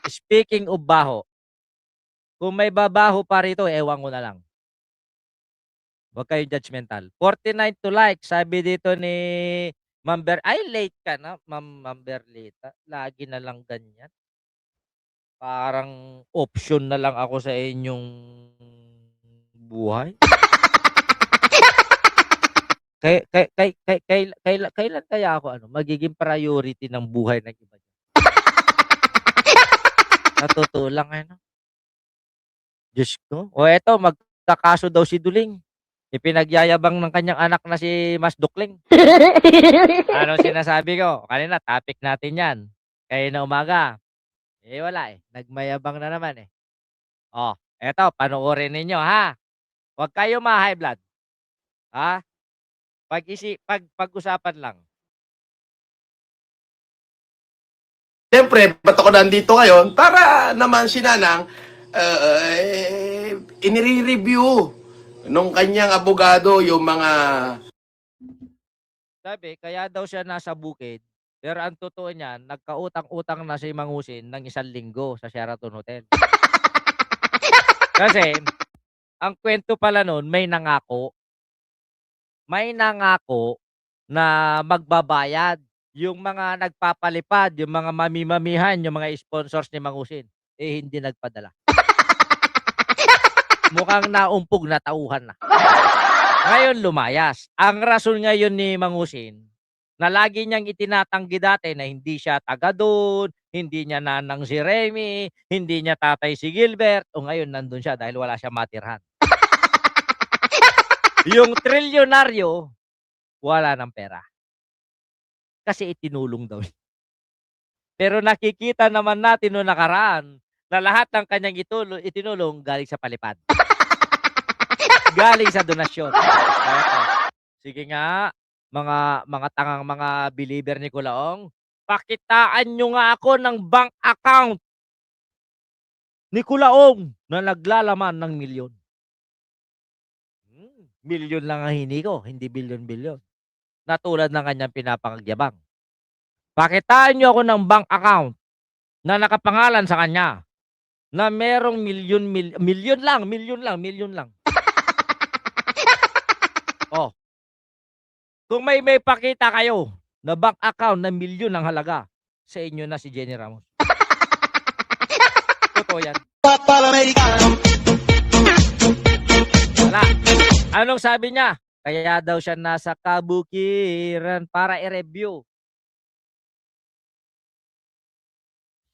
Speaking of baho, kung may babaho pa rito, ewan ko na lang. Huwag kayong judgmental. 49 to like, sabi dito ni ay late ka na, Ma'am Berlita. Lagi na lang ganyan. Parang option na lang ako sa inyong buhay. Kailan kaya ako magiging priority ng buhay ng iba? Sa totoo lang Diyos ko. O eto, magkakaso daw si Duling. Ipinagyayabang ng kanyang anak na si Mas Dukling. Anong sinasabi ko? Kanina, topic natin yan. Kaya na umaga. Wala Nagmayabang na naman Oh, eto, panoorin ninyo ha. Huwag kayo ma-high blood. Ha? Pag-usapan lang. Siyempre, ba't ako nandito ngayon? Para naman si Nanang, inire-review nung kanyang abogado yung mga... Sabi, kaya daw siya nasa bukid. Pero ang totoo niyan, nagkautang-utang na si Mangusin ng 1 linggo sa Sheraton Hotel. Kasi, ang kwento pala nun, may nangako. May nangako na magbabayad. Yung mga nagpapalipad, yung mga mamimamihan, yung mga sponsors ni Mangusin, hindi nagpadala. Mukhang naumpog na tauhan na. Ngayon lumayas. Ang rason ngayon ni Mangusin, na lagi niyang itinatanggi dati na hindi siya taga doon, hindi niya nanang si Remy, hindi niya tatay si Gilbert, o ngayon nandun siya dahil wala siya matirhan. Yung trilyonaryo, wala ng pera. Kasi itinulong daw. Pero nakikita naman natin noong nakaraan na lahat ng kanyang itinulong galing sa palipad. Galing sa donasyon. Sige nga, mga tangang mga believer ni Kulaong, pakitaan nyo nga ako ng bank account ni Kulaong na naglalaman ng milyon. Milyon lang ang hini ko, hindi bilyon-bilyon. Natulad ng kanyang pinapangagyabang. Pakitaan nyo ako ng bank account na nakapangalan sa kanya na merong milyon lang. Oh. Kung may pakita kayo na bank account na milyon ang halaga, sa inyo na si Jenny Ramos. Totoo yan. Wala. Anong sabi niya? Kaya daw siya nasa kabukiran para i-review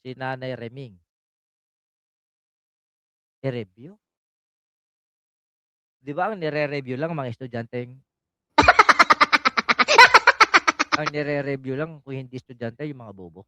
si Nanay Reming. I-review? Di ba ang nire-review lang mga estudyanteng ang nire-review lang kung hindi estudyante yung mga bobo.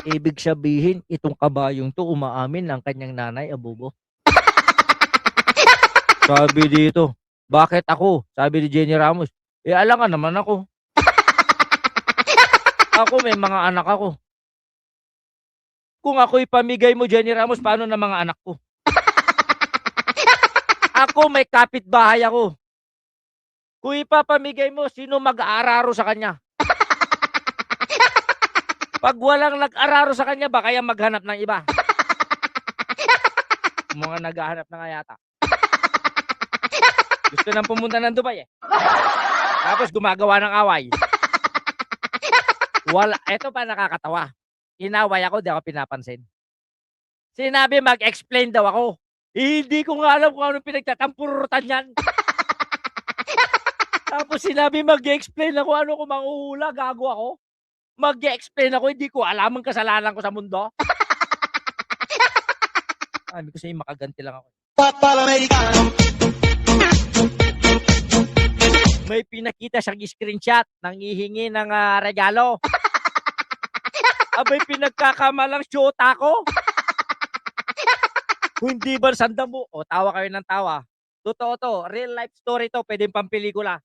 Ibig sabihin, itong kabayong to umaamin ng kanyang nanay, abobo. Sabi dito, bakit ako? Sabi ni Jenny Ramos, alangan naman ako. Ako may mga anak ako. Kung ako ipamigay mo, Jenny Ramos, paano na mga anak ko? Ako may kapitbahay ako. Kung ipapamigay mo, sino mag-aararo sa kanya? Pag walang nag-araro sa kanya, ba kaya maghanap ng iba? Mga naghahanap na nga yata. Gusto nang pumunta ng Dubai Tapos gumagawa ng away. Eto pa nakakatawa. Inaway ako, di ako pinapansin. Sinabi mag-explain daw ako. Hindi ko nga alam kung anong pinagtatampurutan yan. Tapos sinabi mag-explain ako, ano ko manghuhula, gago ako. Mag-explain ako, hindi ko alam ang kasalanan ko sa mundo. Sabi ko sa'yo, makaganti lang ako. May pinakita siyang screenshot nang hihingi ng regalo. Abay, pinagkakamalang syota ko. Hindi ba sanda mo? O, tawa kayo ng tawa. Totoo to. Real life story to. Pwedeng pampelikula.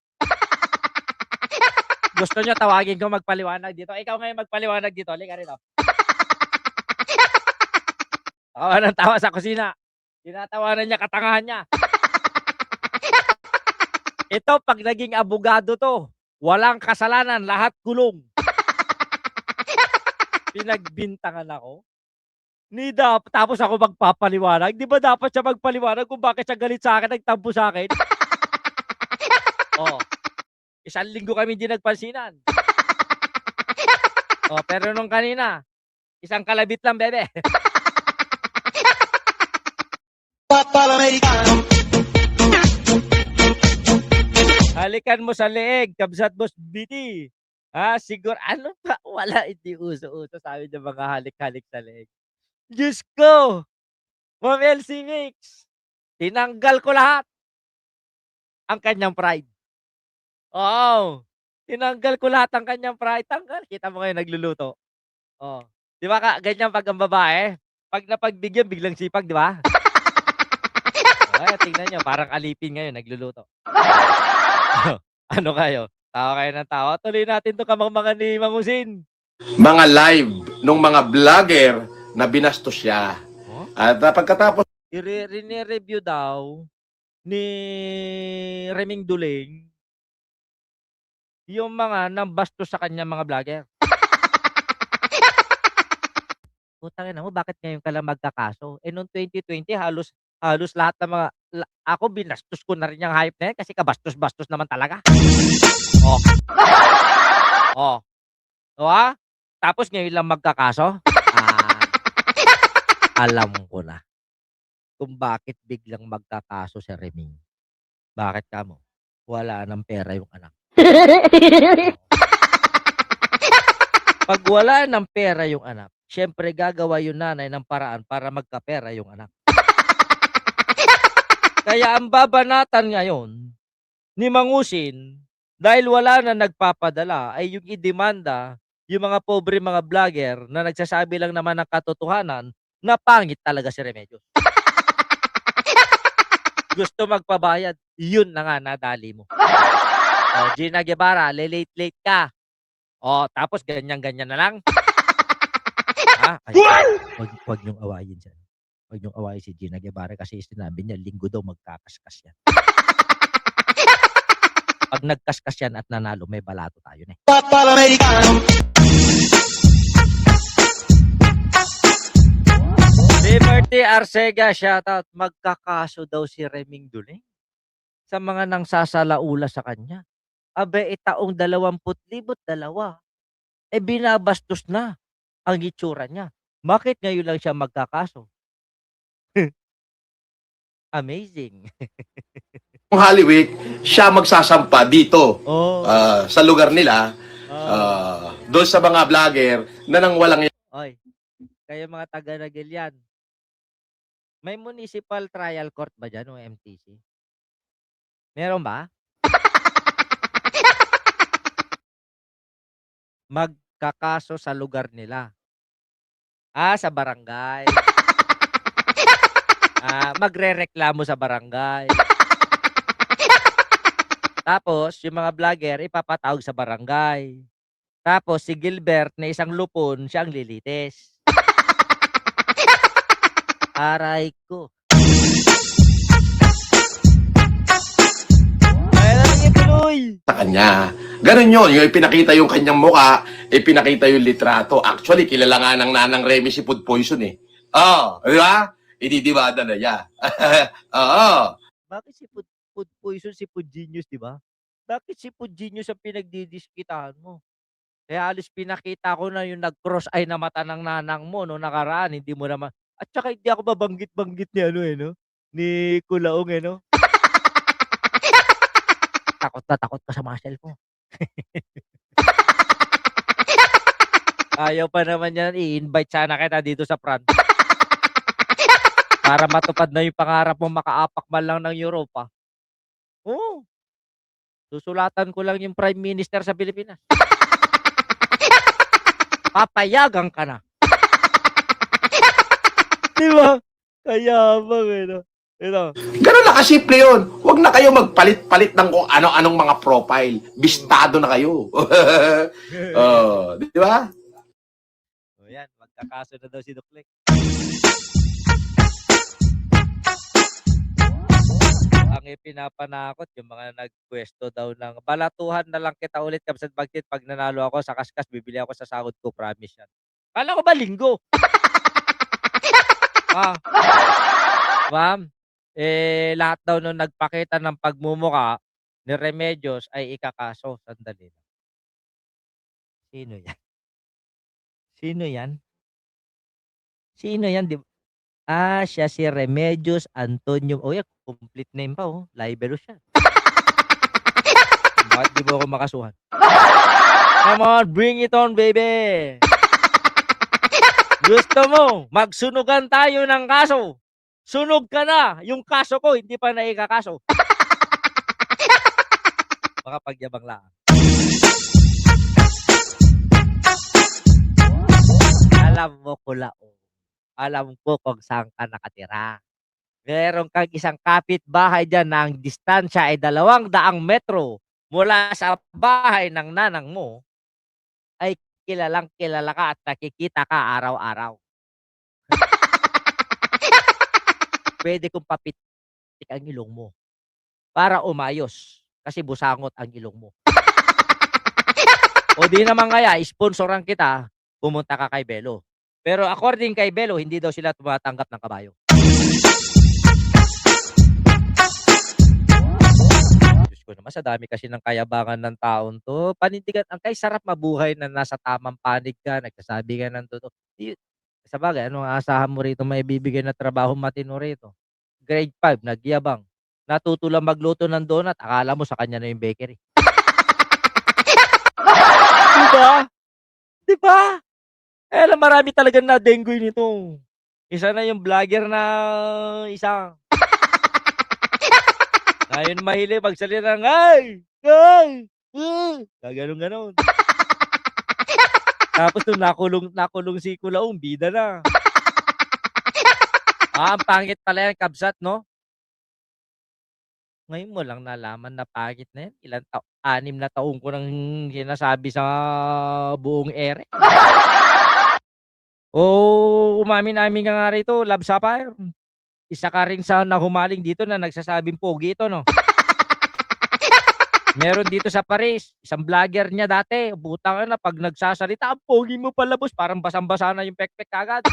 Gusto nyo tawagin ko magpaliwanag dito? Ikaw ngayon magpaliwanag dito. Halika rito. Tawa ng tawa sa kusina. Tinatawanan niya katangahan niya. Ito, pag naging abogado to, walang kasalanan, lahat kulong. Pinagbintangan ako. Tapos ako magpapaliwanag. 'Di ba dapat siya magpaliwanag kung bakit siya galit sa'kin, nagtampo sa'kin? Oh, 1 linggo kami hindi nagpansinan. Oh, pero nung kanina, isang kalabit lang, bebe. Halikan mo sa leeg, kabsat mo biti. Siguro ano pa, wala, hindi uso-uso sabi ng mga halik-halik sa leeg. Diyos ko! Ma'am LC Mix, tinanggal ko lahat ang kanyang pride. Oo, tinanggal ko lahat ang kanyang pride. Kita mo ngayon nagluluto. Oh, 'di ba ganyan 'pag ang babae, 'pag napagbigyan biglang sipag, 'di ba? Oh, tingnan niyo parang alipin ngayon nagluluto. Ano kayo, tawa kayo ng tawa? Tuloy natin 'tong kamangmangan ni Mang Husin. Mga live nung mga vlogger na binastos siya. Oh? At pagkatapos Rine-review daw ni Reming Duling yung mga nambastos sa kanyang mga vlogger. Putangina mo, bakit ngayon ka lang magkakaso? Eh, noong 2020 halos halos lahat ng mga ako binastos ko na rin yang hayop na yan kasi kabastos-bastos naman talaga. Oh. Oh. Oh, tapos ngayon lang magkakaso? Alam ko na kung bakit biglang magkakaso si Reming. Bakit kamo? Wala ng pera yung anak. Pag wala ng pera yung anak, siyempre gagawa yung nanay ng paraan para magkapera yung anak. Kaya ang babanatan ngayon ni Mang Husin, dahil wala na nagpapadala, ay yung idemanda yung mga pobre mga vlogger na nagsasabi lang naman ng katotohanan na pangit talaga si Remedios. Gusto magpabayad, yun na nga nadali mo. Oh, Gina Guevara, late ka. Oh, tapos ganyan-ganyan na lang. Ay, wag niyong awayin siya. Wag niyong awayin si Gina Guevara kasi sinabi niya linggo daw magkakaskas yan. Pag nagkaskas yan at nanalo, may balato tayo na. Liberty Arcega, shoutout. Magkakaso daw si Reming Duling sa mga nangsasalaula sa kanya. Abe, taong 20,000 dalawa. Binabastos na ang itsura niya. Bakit ngayon lang siya magkakaso? Amazing. Holy Week, siya magsasampa dito Oh. sa lugar nila doon sa mga vlogger na nang walang Oy, kayo mga taga Nagilian, may municipal trial court ba dyan o MTC? Meron ba? Magkakaso sa lugar nila. Sa barangay. Magrereklamo sa barangay. Tapos, yung mga vlogger ipapatawag sa barangay. Tapos, si Gilbert na isang lupon, siya ang lilitis. Aray ko. Tuloy. sa kanya. Ganun yun. Yung ipinakita yung kanyang muka, ipinakita yung litrato. Actually, kilala nga ng nanang Remy si Food Poison eh. Di ba? Ididibada na niya. Oo. Bakit si Food Poison, si Food Genius, di ba? Bakit si Food Genius ang pinagdidiskitahan mo? Kaya alis pinakita ko na yung nag-cross eye na mata ng nanang mo no nakaraan, hindi mo naman. At saka hindi ako babanggit-banggit ni ano no? Ni Kulaong no? Takot ka sa muscle mo. Ayaw pa naman yan, i-invite sana kita dito sa front. Para matupad na yung pangarap mo makaapak man lang ng Europa. Oo. Susulatan ko lang yung Prime Minister sa Pilipinas. Papayagan ka na. Di ba? Kaya bang ito. Ganun na kasimple yun. Huwag na kayo magpalit-palit ng kung ano-anong mga profile. Bistado na kayo. Di ba? O yan, magkakaso na daw si Duklek. Ang ipinapanakot, yung mga nagpwesto daw ng balatuhan na lang kita ulit kapsat bagtit pag nanalo ako sa kaskas, bibili ako sa sahod ko, promise yan. Kala ko ba linggo? Ah, ma'am, lahat daw nung nagpakita ng pagmumukha ni Remedios ay ikakaso. Sandali lang. Sino 'yan? Sino 'yan? Sino 'yan, 'di siya si Remedios Antonio. Oh, yan complete name pa, oh, libelo siya. Bakit 'di mo ako makasuhan? Come on, bring it on, baby! Gusto mo, magsunugan tayo ng kaso. Sunog ka na, yung kaso ko hindi pa naikakaso. Baka pagyabang lang. Alam mo, Kulao, alam ko kung saan ka nakatira. Meron kang isang kapitbahay diyan na ang distansya ay 200 metro mula sa bahay ng nanang mo, ay kilalang-kilala ka at nakikita ka araw-araw. Puwede kong papitik ang ilong mo para umayos, kasi busangot ang ilong mo. O di naman kaya sponsoran kita, pumunta ka kay Belo. Pero according kay Belo, hindi daw sila tumatanggap ng kabayo. Diyos ko naman, sa dami kasi ng kayabangan ng taon 'to, panindigan ang kay sarap mabuhay na nasa tamang panig ka, nagsasabi ka ng totoo. Sabagay anong aasahan mo rito maibibigay na trabahong matino rito? Grade 5 nagyabang, natuto lang magluto ng donut, akala mo sa kanya na yung bakery. 'Di ba? 'Di ba? Kaya lang marami talagang na-dengue nito. Isa na yung vlogger na isa. Ngayon mahilig magsalita ng, "Ay! Ay! Gaganon-ganon. Tapos nung nakulong si Kulaong, bida na. Ang pangit pala yan, kabsat, 'no? Ngayon mo lang nalaman na pangit na yan. 6 na taon ko nang sinasabi sa buong ere. Umamin-amin ka nga rito, Love Sapphire. Isa ka rin sa nahumaling dito na nagsasabing pogi ito, 'no? Meron dito sa Paris, isang vlogger niya dati, butang na 'pag nagsasalita, "Ang pogi mo pala boss." Parang basang-basa na yung pekpek kaagad.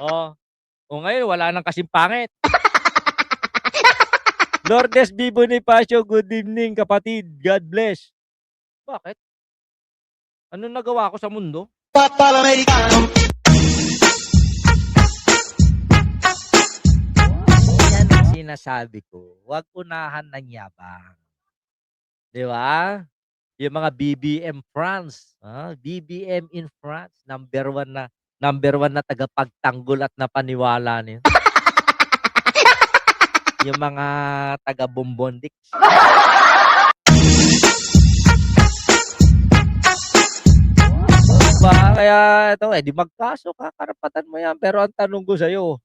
Oh, ngayon wala nang kasing pangit. Lourdes B. Bonifacio, good evening kapatid, God bless. Bakit? Anong nagawa ko sa mundo? Yan ang sinasabi ko, huwag unahan ng yabang. 'Di ba? Yung mga BBM France, BBM in France, number one na tagapagtanggol at napaniwala niyo. Yung mga taga Bombondik. Ba, kaya ito, di magkaso ka, karapatan mo yan. Pero ang tanong ko sa'yo,